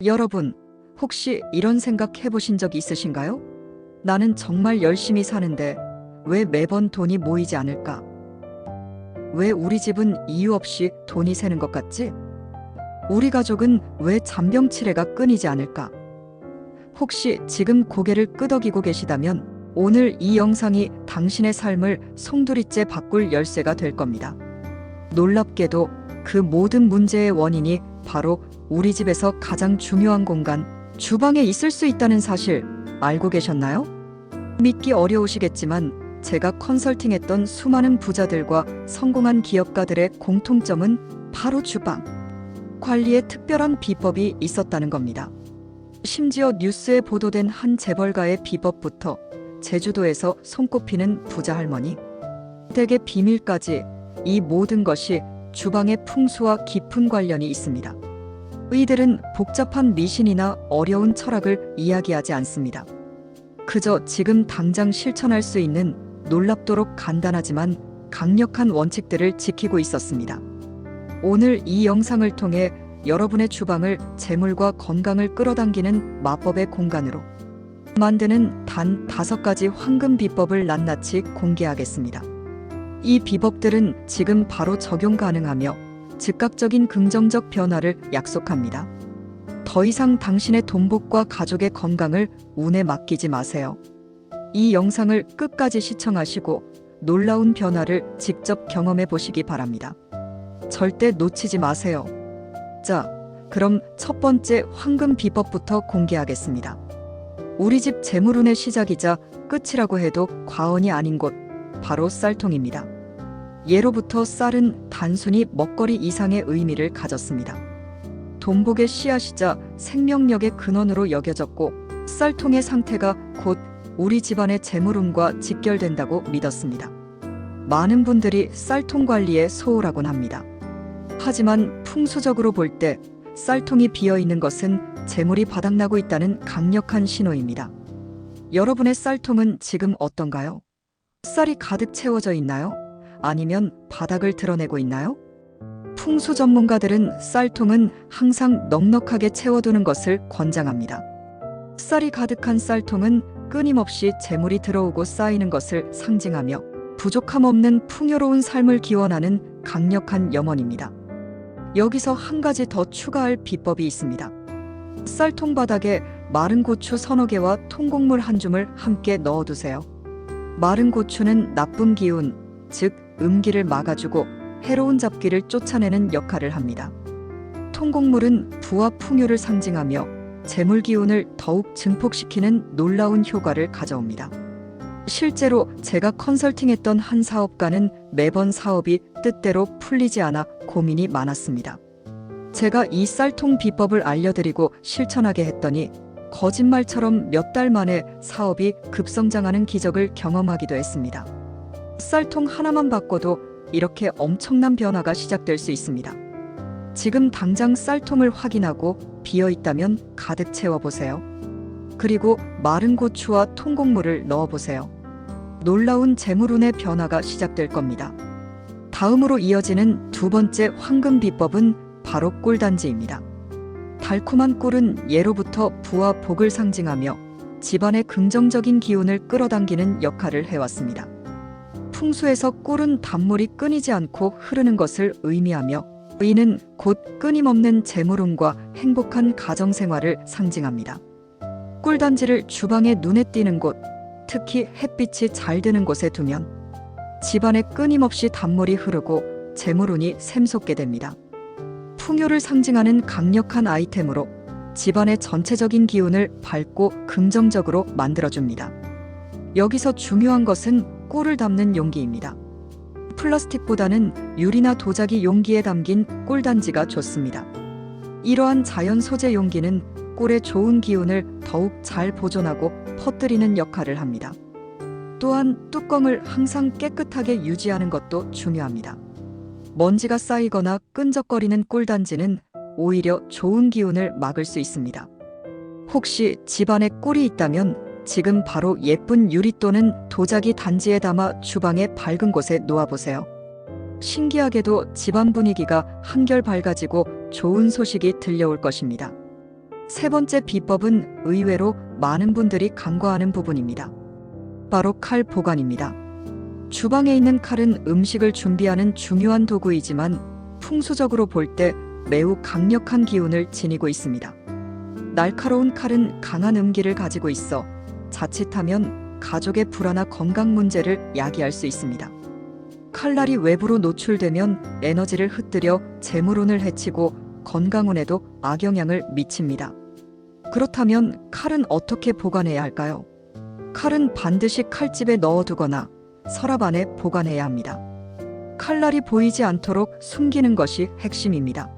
여러분, 혹시 이런 생각 해보신 적 있으신가요? 나는 정말 열심히 사는데 왜 매번 돈이 모이지 않을까? 왜 우리 집은 이유 없이 돈이 새는 것 같지? 우리 가족은 왜 잔병치레가 끊이지 않을까? 혹시 지금 고개를 끄덕이고 계시다면 오늘 이 영상이 당신의 삶을 송두리째 바꿀 열쇠가 될 겁니다. 놀랍게도 그 모든 문제의 원인이 바로 우리 집에서 가장 중요한 공간, 주방에 있을 수 있다는 사실 알고 계셨나요? 믿기 어려우시겠지만 제가 컨설팅했던 수많은 부자들과 성공한 기업가들의 공통점은 바로 주방 관리에 특별한 비법이 있었다는 겁니다. 심지어 뉴스에 보도된 한 재벌가의 비법부터 제주도에서 손꼽히는 부자 할머니 댁의 비밀까지, 이 모든 것이 주방의 풍수와 깊은 관련이 있습니다. 이들은 복잡한 미신이나 어려운 철학을 이야기하지 않습니다. 그저 지금 당장 실천할 수 있는 놀랍도록 간단하지만 강력한 원칙들을 지키고 있었습니다. 오늘 이 영상을 통해 여러분의 주방을 재물과 건강을 끌어당기는 마법의 공간으로 만드는 단 5가지 황금 비법을 낱낱이 공개하겠습니다. 이 비법들은 지금 바로 적용 가능하며 즉각적인 긍정적 변화를 약속합니다. 더 이상 당신의 돈복과 가족의 건강을 운에 맡기지 마세요. 이 영상을 끝까지 시청하시고 놀라운 변화를 직접 경험해 보시기 바랍니다. 절대 놓치지 마세요. 자, 그럼 첫 번째 황금 비법부터 공개하겠습니다. 우리 집 재물운의 시작이자 끝이라고 해도 과언이 아닌 곳, 바로 쌀통입니다. 예로부터 쌀은 단순히 먹거리 이상의 의미를 가졌습니다. 돈복의 씨앗이자 생명력의 근원으로 여겨졌고, 쌀통의 상태가 곧 우리 집안의 재물운과 직결된다고 믿었습니다. 많은 분들이 쌀통 관리에 소홀하곤 합니다. 하지만 풍수적으로 볼 때 쌀통이 비어있는 것은 재물이 바닥나고 있다는 강력한 신호입니다. 여러분의 쌀통은 지금 어떤가요? 쌀이 가득 채워져 있나요? 아니면 바닥을 드러내고 있나요? 풍수 전문가들은 쌀통은 항상 넉넉하게 채워두는 것을 권장합니다. 쌀이 가득한 쌀통은 끊임없이 재물이 들어오고 쌓이는 것을 상징하며 부족함 없는 풍요로운 삶을 기원하는 강력한 염원입니다. 여기서 한 가지 더 추가할 비법이 있습니다. 쌀통 바닥에 마른 고추 서너 개와 통곡물 한 줌을 함께 넣어두세요. 마른 고추는 나쁜 기운, 즉 음기를 막아주고 해로운 잡기를 쫓아내는 역할을 합니다. 통곡물은 부와 풍요를 상징하며 재물 기운을 더욱 증폭시키는 놀라운 효과를 가져옵니다. 실제로 제가 컨설팅했던 한 사업가는 매번 사업이 뜻대로 풀리지 않아 고민이 많았습니다. 제가 이 쌀통 비법을 알려드리고 실천하게 했더니 거짓말처럼 몇 달 만에 사업이 급성장하는 기적을 경험하기도 했습니다. 쌀통 하나만 바꿔도 이렇게 엄청난 변화가 시작될 수 있습니다. 지금 당장 쌀통을 확인하고 비어있다면 가득 채워보세요. 그리고 마른 고추와 통곡물을 넣어보세요. 놀라운 재물운의 변화가 시작될 겁니다. 다음으로 이어지는 두 번째 황금 비법은 바로 꿀단지입니다. 달콤한 꿀은 예로부터 부와 복을 상징하며 집안의 긍정적인 기운을 끌어당기는 역할을 해왔습니다. 풍수에서 꿀은 단물이 끊이지 않고 흐르는 것을 의미하며, 이는 곧 끊임없는 재물운과 행복한 가정생활을 상징합니다. 꿀단지를 주방에 눈에 띄는 곳, 특히 햇빛이 잘 드는 곳에 두면 집안에 끊임없이 단물이 흐르고 재물운이 샘솟게 됩니다. 풍요를 상징하는 강력한 아이템으로 집안의 전체적인 기운을 밝고 긍정적으로 만들어줍니다. 여기서 중요한 것은 꿀을 담는 용기입니다. 플라스틱보다는 유리나 도자기 용기에 담긴 꿀단지가 좋습니다. 이러한 자연 소재 용기는 꿀의 좋은 기운을 더욱 잘 보존하고 퍼뜨리는 역할을 합니다. 또한 뚜껑을 항상 깨끗하게 유지하는 것도 중요합니다. 먼지가 쌓이거나 끈적거리는 꿀단지는 오히려 좋은 기운을 막을 수 있습니다. 혹시 집안에 꿀이 있다면 지금 바로 예쁜 유리 또는 도자기 단지에 담아 주방의 밝은 곳에 놓아보세요. 신기하게도 집안 분위기가 한결 밝아지고 좋은 소식이 들려올 것입니다. 세 번째 비법은 의외로 많은 분들이 간과하는 부분입니다. 바로 칼 보관입니다. 주방에 있는 칼은 음식을 준비하는 중요한 도구이지만 풍수적으로 볼 때 매우 강력한 기운을 지니고 있습니다. 날카로운 칼은 강한 음기를 가지고 있어 자칫하면 가족의 불안한 건강 문제를 야기할 수 있습니다. 칼날이 외부로 노출되면 에너지를 흩뜨려 재물운을 해치고 건강운에도 악영향을 미칩니다. 그렇다면 칼은 어떻게 보관해야 할까요? 칼은 반드시 칼집에 넣어두거나 서랍 안에 보관해야 합니다. 칼날이 보이지 않도록 숨기는 것이 핵심입니다.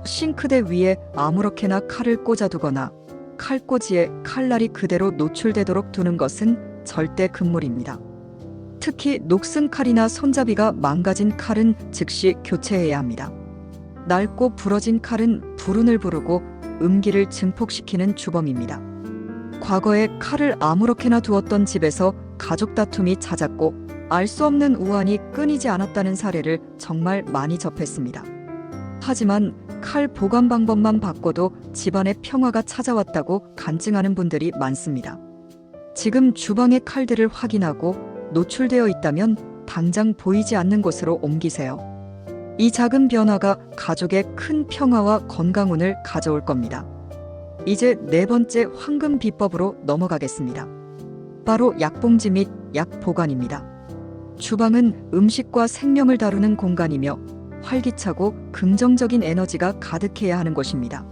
싱크대 위에 아무렇게나 칼을 꽂아두거나 칼꽂이에 칼날이 그대로 노출되도록 두는 것은 절대 금물입니다. 특히 녹슨 칼이나 손잡이가 망가진 칼은 즉시 교체해야 합니다. 낡고 부러진 칼은 불운을 부르고 음기를 증폭시키는 주범입니다. 과거에 칼을 아무렇게나 두었던 집에서 가족 다툼이 잦았고 알 수 없는 우환이 끊이지 않았다는 사례를 정말 많이 접했습니다. 하지만 칼 보관 방법만 바꿔도 집안에 평화가 찾아왔다고 간증하는 분들이 많습니다. 지금 주방의 칼들을 확인하고 노출되어 있다면 당장 보이지 않는 곳으로 옮기세요. 이 작은 변화가 가족의 큰 평화와 건강운을 가져올 겁니다. 이제 네 번째 황금 비법으로 넘어가겠습니다. 바로 약봉지 및 약 보관입니다. 주방은 음식과 생명을 다루는 공간이며 활기차고 긍정적인 에너지가 가득해야 하는 곳입니다.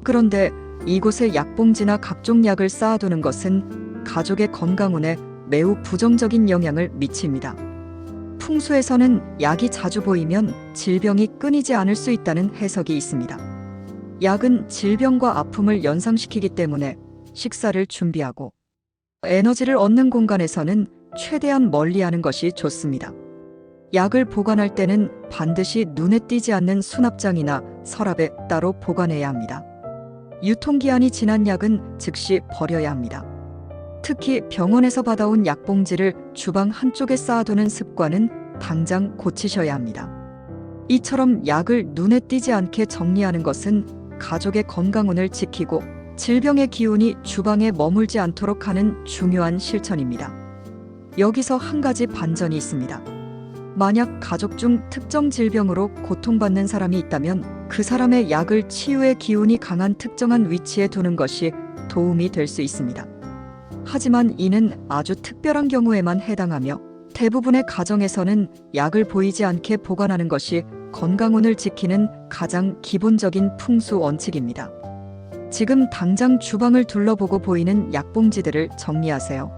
그런데 이곳에 약봉지나 각종 약을 쌓아두는 것은 가족의 건강운에 매우 부정적인 영향을 미칩니다. 풍수에서는 약이 자주 보이면 질병이 끊이지 않을 수 있다는 해석이 있습니다. 약은 질병과 아픔을 연상시키기 때문에 식사를 준비하고 에너지를 얻는 공간에서는 최대한 멀리하는 것이 좋습니다. 약을 보관할 때는 반드시 눈에 띄지 않는 수납장이나 서랍에 따로 보관해야 합니다. 유통기한이 지난 약은 즉시 버려야 합니다. 특히 병원에서 받아온 약봉지를 주방 한쪽에 쌓아두는 습관은 당장 고치셔야 합니다. 이처럼 약을 눈에 띄지 않게 정리하는 것은 가족의 건강운을 지키고 질병의 기운이 주방에 머물지 않도록 하는 중요한 실천입니다. 여기서 한 가지 반전이 있습니다. 만약 가족 중 특정 질병으로 고통받는 사람이 있다면 그 사람의 약을 치유의 기운이 강한 특정한 위치에 두는 것이 도움이 될 수 있습니다. 하지만 이는 아주 특별한 경우에만 해당하며 대부분의 가정에서는 약을 보이지 않게 보관하는 것이 건강운을 지키는 가장 기본적인 풍수 원칙입니다. 지금 당장 주방을 둘러보고 보이는 약봉지들을 정리하세요.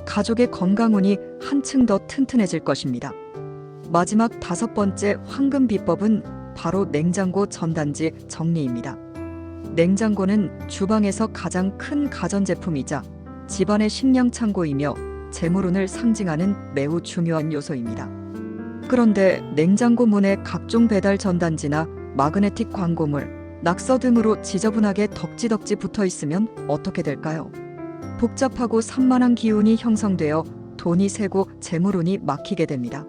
가족의 건강운이 한층 더 튼튼해질 것입니다. 마지막 다섯 번째 황금 비법은 바로 냉장고 전단지 정리입니다. 냉장고는 주방에서 가장 큰 가전제품이자 집안의 식량 창고이며 재물운을 상징하는 매우 중요한 요소입니다. 그런데 냉장고 문에 각종 배달 전단지나 마그네틱 광고물, 낙서 등으로 지저분하게 덕지덕지 붙어 있으면 어떻게 될까요? 복잡하고 산만한 기운이 형성되어 돈이 새고 재물운이 막히게 됩니다.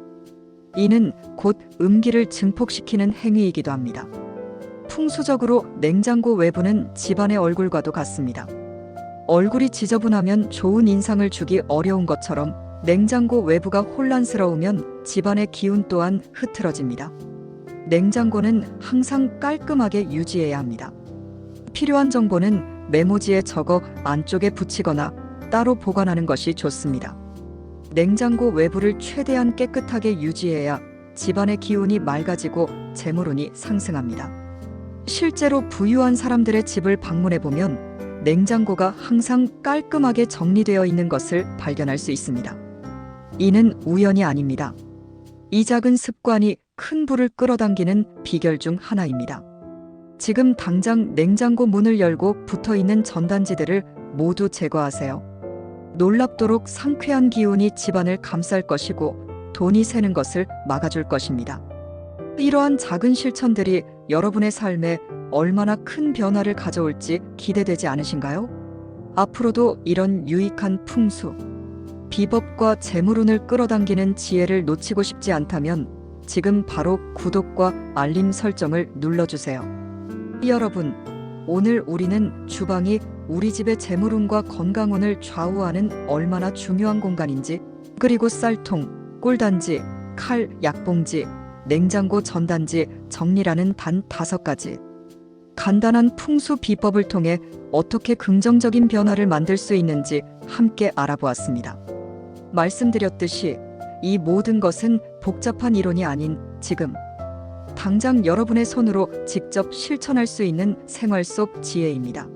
이는 곧 음기를 증폭시키는 행위이기도 합니다. 풍수적으로 냉장고 외부는 집안의 얼굴과도 같습니다. 얼굴이 지저분하면 좋은 인상을 주기 어려운 것처럼 냉장고 외부가 혼란스러우면 집안의 기운 또한 흐트러집니다. 냉장고는 항상 깔끔하게 유지해야 합니다. 필요한 정보는 메모지에 적어 안쪽에 붙이거나 따로 보관하는 것이 좋습니다. 냉장고 외부를 최대한 깨끗하게 유지해야 집안의 기운이 맑아지고 재물운이 상승합니다. 실제로 부유한 사람들의 집을 방문해보면 냉장고가 항상 깔끔하게 정리되어 있는 것을 발견할 수 있습니다. 이는 우연이 아닙니다. 이 작은 습관이 큰 불을 끌어당기는 비결 중 하나입니다. 지금 당장 냉장고 문을 열고 붙어있는 전단지들을 모두 제거하세요. 놀랍도록 상쾌한 기운이 집안을 감쌀 것이고 돈이 새는 것을 막아줄 것입니다. 이러한 작은 실천들이 여러분의 삶에 얼마나 큰 변화를 가져올지 기대되지 않으신가요? 앞으로도 이런 유익한 풍수, 비법과 재물운을 끌어당기는 지혜를 놓치고 싶지 않다면 지금 바로 구독과 알림 설정을 눌러주세요. 여러분, 오늘 우리는 주방이 우리 집의 재물운과 건강운을 좌우하는 얼마나 중요한 공간인지, 그리고 쌀통, 꿀단지, 칼, 약봉지, 냉장고 전단지 정리라는 단 5가지 간단한 풍수 비법을 통해 어떻게 긍정적인 변화를 만들 수 있는지 함께 알아보았습니다. 말씀드렸듯이 이 모든 것은 복잡한 이론이 아닌 지금 당장 여러분의 손으로 직접 실천할 수 있는 생활 속 지혜입니다.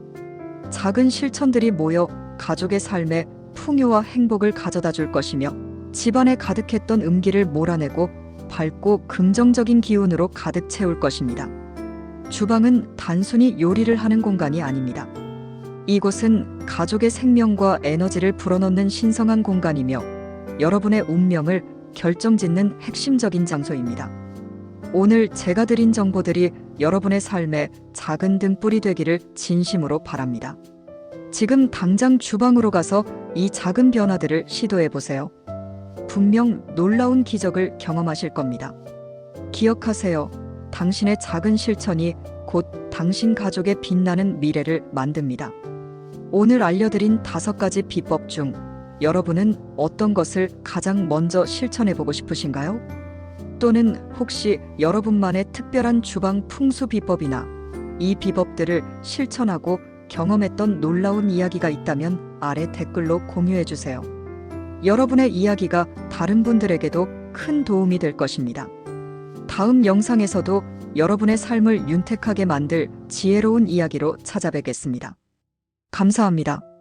작은 실천들이 모여 가족의 삶에 풍요와 행복을 가져다 줄 것이며 집안에 가득했던 음기를 몰아내고 밝고 긍정적인 기운으로 가득 채울 것입니다. 주방은 단순히 요리를 하는 공간이 아닙니다. 이곳은 가족의 생명과 에너지를 불어넣는 신성한 공간이며 여러분의 운명을 결정짓는 핵심적인 장소입니다. 오늘 제가 드린 정보들이 여러분의 삶에 작은 등불이 되기를 진심으로 바랍니다. 지금 당장 주방으로 가서 이 작은 변화들을 시도해 보세요. 분명 놀라운 기적을 경험하실 겁니다. 기억하세요. 당신의 작은 실천이 곧 당신 가족의 빛나는 미래를 만듭니다. 오늘 알려드린 5가지 비법 중 여러분은 어떤 것을 가장 먼저 실천해 보고 싶으신가요? 또는 혹시 여러분만의 특별한 주방 풍수 비법이나 이 비법들을 실천하고 경험했던 놀라운 이야기가 있다면 아래 댓글로 공유해 주세요. 여러분의 이야기가 다른 분들에게도 큰 도움이 될 것입니다. 다음 영상에서도 여러분의 삶을 윤택하게 만들 지혜로운 이야기로 찾아뵙겠습니다. 감사합니다.